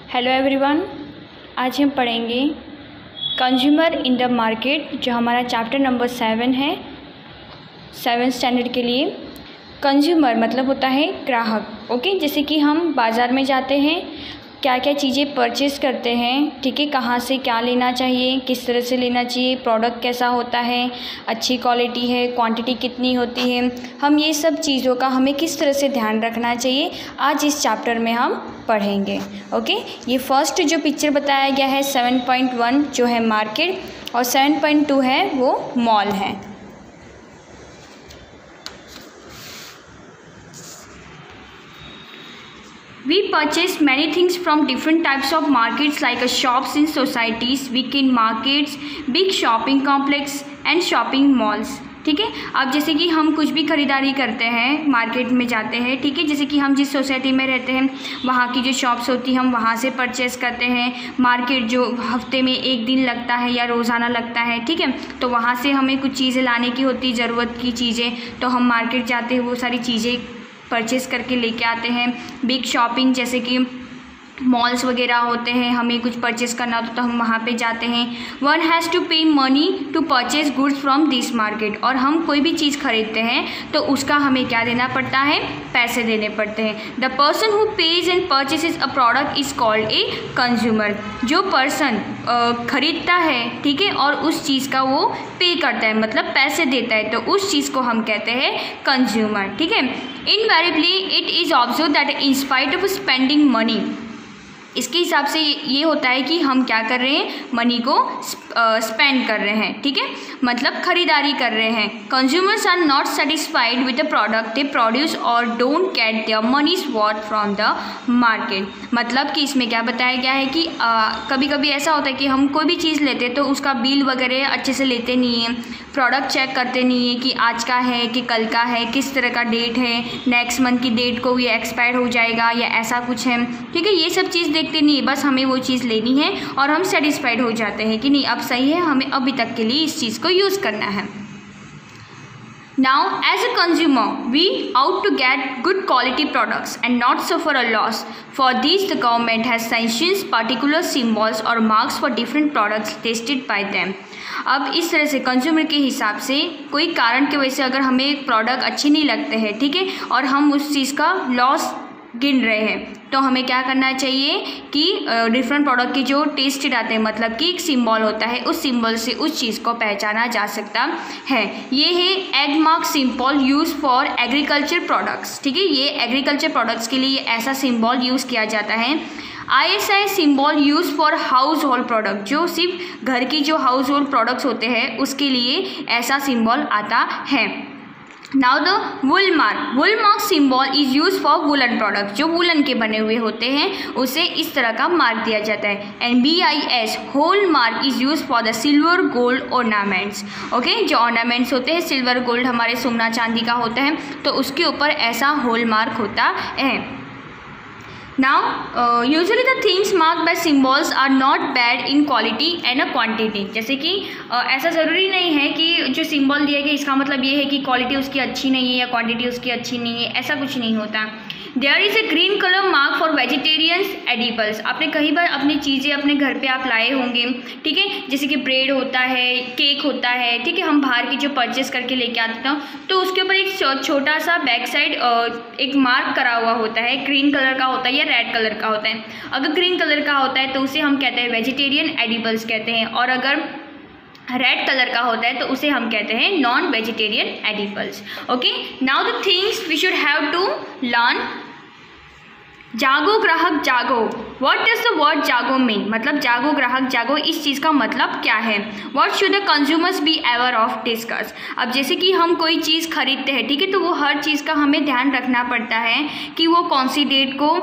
Hello everyone, आज हम पढ़ेंगे कंज्यूमर इन द मार्केट, जो हमारा चैप्टर नंबर 7 है 7th स्टैंडर्ड के लिए। कंज्यूमर मतलब होता है ग्राहक। ओके, जैसे कि हम बाज़ार में जाते हैं, क्या क्या चीज़ें परचेज़ करते हैं, ठीक है, कहाँ से क्या लेना चाहिए, किस तरह से लेना चाहिए, प्रोडक्ट कैसा होता है, अच्छी क्वालिटी है, क्वांटिटी कितनी होती है, हम ये सब चीज़ों का हमें किस तरह से ध्यान रखना चाहिए, आज इस चैप्टर में हम पढ़ेंगे। ओके, ये फर्स्ट जो पिक्चर बताया गया है 7.1 जो है मार्केट, और 7.2 है वो मॉल है। We purchase many things from different types of markets like shops in societies, weekend markets, big shopping complex and shopping malls। ठीक है, अब जैसे कि हम कुछ भी ख़रीदारी करते हैं, मार्केट में जाते हैं, ठीक है, जैसे कि हम जिस सोसाइटी में रहते हैं वहाँ की जो शॉप्स होती हैं हम वहाँ से परचेस करते हैं। मार्केट जो हफ्ते में एक दिन लगता है या रोज़ाना लगता है, ठीक है, तो वहाँ से हमें कुछ चीज़ें लाने की होती, ज़रूरत की चीज़ें, तो हम मार्केट जाते हैं, वो सारी चीज़ें परचेस करके लेके आते हैं। बिग शॉपिंग जैसे कि मॉल्स वगैरह होते हैं, हमें कुछ परचेस करना होता तो हम वहाँ पे जाते हैं। One has to pay money to purchase goods from this market, और हम कोई भी चीज़ खरीदते हैं तो उसका हमें क्या देना पड़ता है, पैसे देने पड़ते हैं। The person who page and purchases a product is called a consumer. जो पर्सन खरीदता है, ठीक है, और उस चीज़ का वो पे करता है, मतलब पैसे देता है, तो उस चीज़ को हम कहते हैं कंज्यूमर। ठीक है, invariably it is observe that in spite of spending money, इसके हिसाब से ये होता है कि हम क्या कर रहे हैं, मनी को स्पेंड कर रहे हैं, ठीक है, मतलब खरीदारी कर रहे हैं। Consumers are not satisfied with the product they produce और don't get their money's worth from the market. मतलब कि इसमें क्या बताया गया है कि कभी कभी ऐसा होता है कि हम कोई भी चीज़ लेते हैं तो उसका बिल वगैरह अच्छे से लेते नहीं हैं, प्रोडक्ट चेक करते नहीं है कि आज का है कि कल का है, किस तरह का डेट है, नेक्स्ट मंथ की डेट को ये एक्सपायर हो जाएगा या ऐसा कुछ है, ठीक है, ये सब चीज़ देखते नहीं है, बस हमें वो चीज़ लेनी है और हम सेटिस्फाइड हो जाते हैं कि नहीं अब सही है, हमें अभी तक के लिए इस चीज़ को यूज़ करना है। Now, as a consumer, we out to get good quality products and not suffer a loss. For these, the government has sanctioned particular symbols or marks for different products tested by them. अब इस तरह से consumer के हिसाब से कोई कारण की वजह से अगर हमें एक प्रोडक्ट अच्छे नहीं लगते हैं, ठीक है, और हम उस चीज़ का लॉस गिन रहे हैं, तो हमें क्या करना चाहिए कि डिफरेंट प्रोडक्ट के जो टेस्टेड आते हैं, मतलब कि एक सिंबल होता है, उस सिंबल से उस चीज़ को पहचाना जा सकता है। ये है egg mark symbol use for agriculture products. ठीक है, ये एग्रीकल्चर प्रोडक्ट्स के लिए ऐसा सिंबल यूज़ किया जाता है। ISI symbol use for house hold product, जो सिर्फ घर की जो हाउस होल्ड प्रोडक्ट्स होते हैं उसके लिए ऐसा सिंबल आता है। Now the wool mark symbol is use for woollen product, जो वुलन के बने हुए होते हैं उसे इस तरह का मार्क दिया जाता है। And BIS hallmark is use for the silver gold ornaments. Okay, जो ऑर्नामेंट्स होते हैं सिल्वर गोल्ड हमारे सोना चांदी का होता है, तो उसके ऊपर ऐसा होल मार्क होता है। Now, usually the things marked by symbols are not bad in quality and a quantity। जैसे कि ऐसा ज़रूरी नहीं है कि जो सिंबल दिया गया इसका मतलब ये है कि क्वालिटी उसकी अच्छी नहीं है या क्वांटिटी उसकी अच्छी नहीं है, ऐसा कुछ नहीं होता। There is a green colour mark for vegetarians edibles. आपने कई बार अपनी चीज़ें अपने घर पे आप लाए होंगे, ठीक है, जैसे कि ब्रेड होता है, केक होता है, ठीक है, हम बाहर की जो परचेस करके लेके आते हैं तो उसके ऊपर एक छोटा सा बैक साइड एक मार्क करा हुआ होता है, ग्रीन कलर का होता है या रेड कलर का होता है। अगर ग्रीन कलर का होता है तो उसे हम कहते हैं वेजिटेरियन एडिबल्स कहते हैं, और अगर रेड कलर का होता है तो उसे हम कहते हैं non vegetarian edibles. Okay, now the things we should have to learn. जागो ग्राहक जागो, व्हाट डज द वर्ड जागो मीन, मतलब जागो ग्राहक जागो, इस चीज़ का मतलब क्या है। What should the consumers be aware of discuss. अब जैसे कि हम कोई चीज़ खरीदते हैं, ठीक है, तो वो हर चीज़ का हमें ध्यान रखना पड़ता है कि वो कौन सी डेट को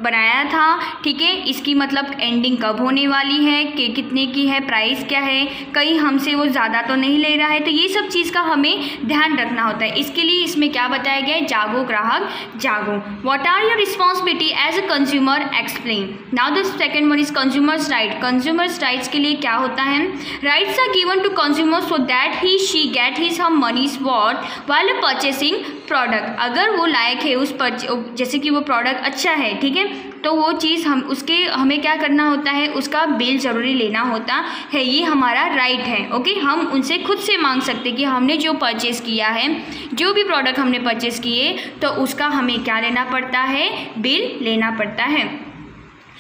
बनाया था, ठीक है, इसकी मतलब एंडिंग कब होने वाली है, कि कितने की है, प्राइस क्या है, कहीं हमसे वो ज़्यादा तो नहीं ले रहा है, तो ये सब चीज़ का हमें ध्यान रखना होता है। इसके लिए इसमें क्या बताया गया है, जागो ग्राहक जागो। What are your responsibility as a consumer, explain. Now the second one is consumers right. Consumers rights के लिए क्या होता है, rights are given to consumer so that he she get his her money's worth while purchasing product. अगर वो लायक है उस जैसे कि वो प्रोडक्ट अच्छा है, ठीक है, तो वो चीज़ हमें क्या करना होता है, उसका बिल ज़रूरी लेना होता है, ये हमारा राइट है। ओके, हम उनसे खुद से मांग सकते कि हमने जो परचेज़ किया है, जो भी प्रोडक्ट हमने परचेज़ किए, तो उसका हमें क्या लेना पड़ता है, बिल लेना पड़ता है।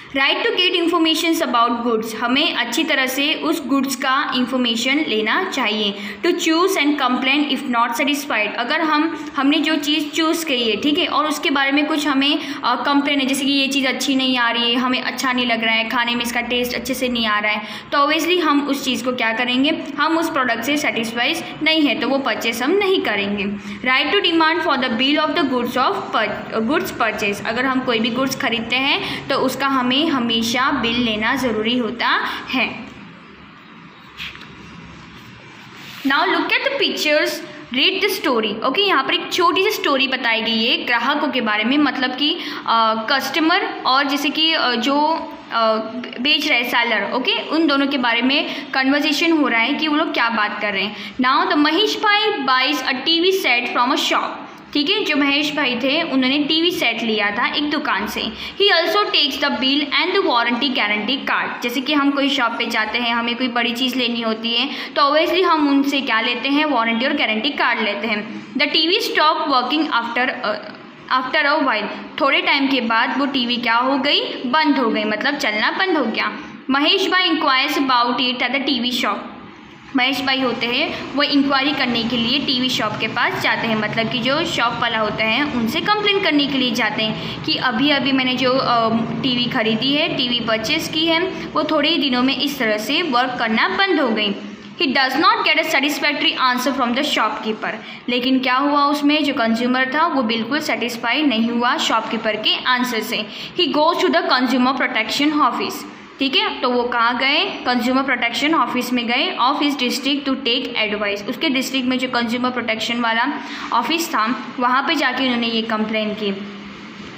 Right to get information about goods, हमें अच्छी तरह से उस गुड्स का इंफॉर्मेशन लेना चाहिए। To choose and complain if not satisfied, अगर हमने जो चीज़ चूज़ की है, ठीक है, और उसके बारे में कुछ हमें कंप्लेन है, जैसे कि ये चीज़ अच्छी नहीं आ रही है, हमें अच्छा नहीं लग रहा है, खाने में इसका टेस्ट अच्छे से नहीं आ रहा है, तो ऑब्वियसली हम उस चीज़ को क्या करेंगे, हम उस प्रोडक्ट से सेटिस्फाइड नहीं है तो वो परचेस हम नहीं करेंगे। Right to demand for the bill of the goods purchase, अगर हम कोई भी गुड्स खरीदते हैं तो उसका हमें हमेशा बिल लेना ज़रूरी होता है। Now look at the pictures, read the story. Okay, यहाँ पर एक छोटी सी स्टोरी बताई गई है ग्राहकों के बारे में, मतलब कि कस्टमर और जैसे कि जो बेच रहे सेलर, ओके, उन दोनों के बारे में कन्वर्सेशन हो रहा है कि वो लोग क्या बात कर रहे हैं। नाउ द महेश भाई buys a TV set from a shop, ठीक है, जो महेश भाई थे उन्होंने टीवी सेट लिया था एक दुकान से। He also takes the bill and the warranty guarantee card, जैसे कि हम कोई शॉप पे जाते हैं, हमें कोई बड़ी चीज़ लेनी होती है तो ऑब्वियसली हम उनसे क्या लेते हैं, वारंटी और गारंटी कार्ड लेते हैं। The TV stop working after a while, थोड़े टाइम के बाद वो टीवी क्या हो गई, बंद हो गई, मतलब चलना बंद हो गया। महेश भाई enquires about it at the TV shop, Mahesh भाई होते हैं वो इंक्वायरी करने के लिए टीवी शॉप के पास जाते हैं, मतलब कि जो शॉप वाला होता है उनसे कंप्लेन करने के लिए जाते हैं कि अभी अभी मैंने जो टीवी खरीदी है, टीवी परचेज़ की है, वो थोड़े ही दिनों में इस तरह से वर्क करना बंद हो गई। He does not get a satisfactory answer from the shopkeeper, लेकिन क्या हुआ, उसमें जो कंज्यूमर था वो बिल्कुल सेटिस्फाइड नहीं हुआ शॉपकीपर के आंसर से। He goes to the consumer protection office, ठीक है, तो वो कहाँ गए, कंज्यूमर प्रोटेक्शन ऑफिस में गए, of his district to take advice, उसके डिस्ट्रिक्ट में जो कंज्यूमर प्रोटेक्शन वाला ऑफिस था वहाँ पे जाके उन्होंने ये कंप्लेन की।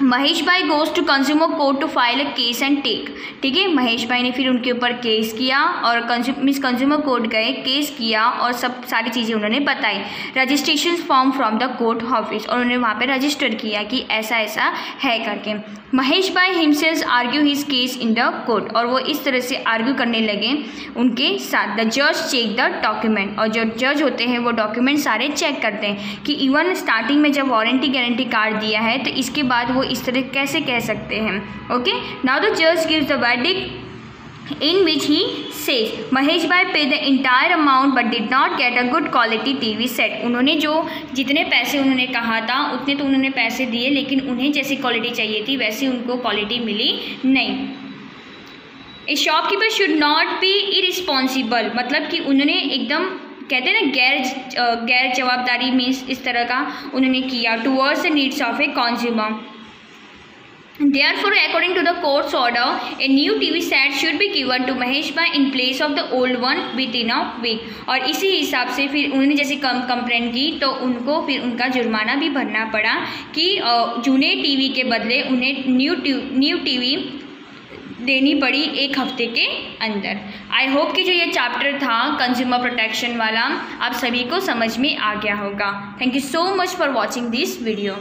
महेश भाई goes to consumer court to file a case and take, ठीक है, महेश भाई ने फिर उनके ऊपर केस किया और कंज्यूमर कोर्ट गए, केस किया और सब सारी चीज़ें उन्होंने बताई। Registration form from the court office, और उन्होंने वहाँ पे रजिस्टर किया कि ऐसा ऐसा है करके। महेश भाई himself argue his case in the court, और वो इस तरह से आर्ग्यू करने लगे उनके साथ। द जज चेक द डॉक्यूमेंट, और जो जज होते हैं वो डॉक्यूमेंट सारे चेक करते हैं कि इवन स्टार्टिंग में जब वारंटी गारंटी कार्ड दिया है तो इसके बाद वो इस तरह कैसे कह सकते हैं। ओके, नाउ द जज gives the verdict in which he says Mahesh भाई पे the entire amount but did not get a good quality TV set, उन्होंने जो जितने पैसे उन्होंने कहा था उतने तो उन्होंने पैसे दिए, लेकिन उन्हें जैसी क्वालिटी चाहिए थी वैसी उनको क्वालिटी मिली नहीं। ए shopkeeper should not be irresponsible, मतलब कि उन्होंने एकदम कहते हैं ना गैर जवाबदारी मीन्स इस तरह का उन्होंने किया towards the needs of a consumer. Therefore, according to the court's order, a new TV set should be given to Mahesh Bhai in place of the old one within a week. और इसी हिसाब से फिर उन्होंने जैसे complain की तो उनको फिर उनका जुर्माना भी भरना पड़ा कि जूने टीवी के बदले उन्हें न्यू टीवी देनी पड़ी एक हफ्ते के अंदर। आई होप कि जो ये चैप्टर था कंज्यूमर प्रोटेक्शन वाला आप सभी को समझ में आ गया होगा। Thank you so much for watching this video.